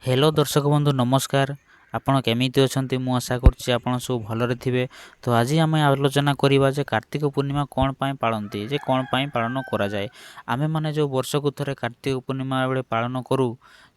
Hello दर्शक बंधु नमस्कार। आपण केमिति अछंती मु आशा करछि आपण सब भलरे थिबे। तो आज आम आलोचना करिबा जे कार्तिक पूर्णिमा कोन पई पाळंती जे कोन पई पालन करा जाय। आमे माने जो वर्षकु थरे कार्तिक पूर्णिमा बेले पालन करू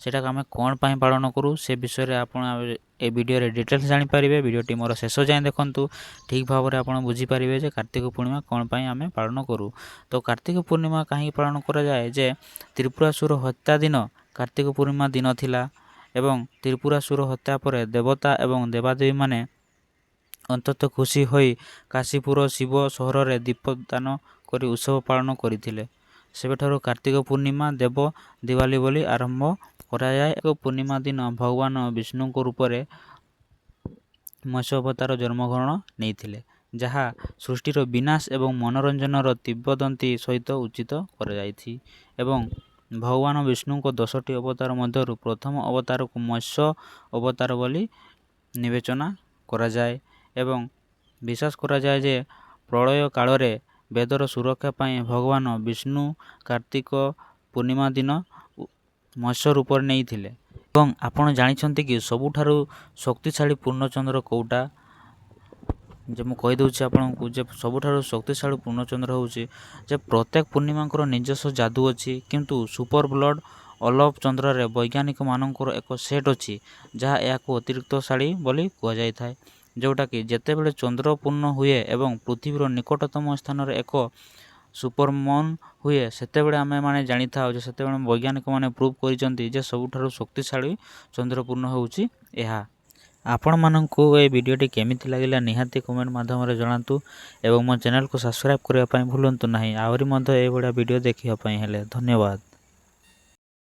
सेटा आमे कोन पई पालन करू से विषय रे आपण ए वीडियो रे डिटेल्स जानि परिबे। वीडियोटी मोर शेष जाय देखंतु ठीक भाबरे आपण बुझी परिबे जे कार्तिक पूर्णिमा कोन पई आमे पालन करू। तो कार्तिक पूर्णिमा काहे पालन करा जाय जे त्रिपुरासुर हत्या दिन कार्तिक पूर्णिमा दिन थिला एवं त्रिपुरासुर हत्या पर देवता एवं देवादेवी माने अंततः खुशी होई काशीपुर शिव सहर रे दीपदान करी उत्सव पालन करथिले। सेबेठारु कार्तिक पूर्णिमा देव दिवाली बोली आरंभ करा जाय। एक पूर्णिमा दिन भगवान विष्णु को रूप रे मत्स्य अवतार जन्मग्रहण नेइथिले, जहा सृष्टिर विनाश एवं मनोरंजन तिब्बदंती सहित उचित कर जाइथि। एवं भगवान विष्णु को 10टी अवतार मध्यरु प्रथम अवतार को मत्स्य अवतार बोली विवेचना करा जाए। एवं विश्वास करा जाए जे प्रलय काल रे वेदर सुरक्षा पाई भगवान विष्णु कार्तिक पूर्णिमा दिन मत्स्य रूप नेइथिले। एवं आपण जानिछंती कि सबुठारु शक्तिशाली पूर्णचंद्र कोउटा जे मु कहि दउछि आपनकु जे सबुठारु शक्तिशाली पूर्णचंद्र होउछि जे प्रत्येक पूर्णिमा निजस्व जादू अछि, किंतु सुपर ब्लड अलब चंद्र रे वैज्ञानिक मानकर एक सेट अछि जहा याको अतिरिक्तशाली बोली कह जाय थाए। जोटा कि जेतेबेले चंद्र पूर्ण हुए एवं पृथ्वीर निकटतम स्थान रे एक सुपरमून हुए सेतेबेले आमे माने जानि थाउ जे सेतेबेले वैज्ञानिक माने प्रूव करिसंती जे सबुठारु शक्तिशाली चंद्र पूर्ण होउछि एहा। आपण माननकु ए वीडियोटी केमिति लागिला निहाती कमेंट माध्यम रे जणांतु एवं मो चैनल को सब्सक्राइब करिया पई भूलंतु नाही। आवरी मध्ये ए बडा वीडियो देखिया पई हेले धन्यवाद।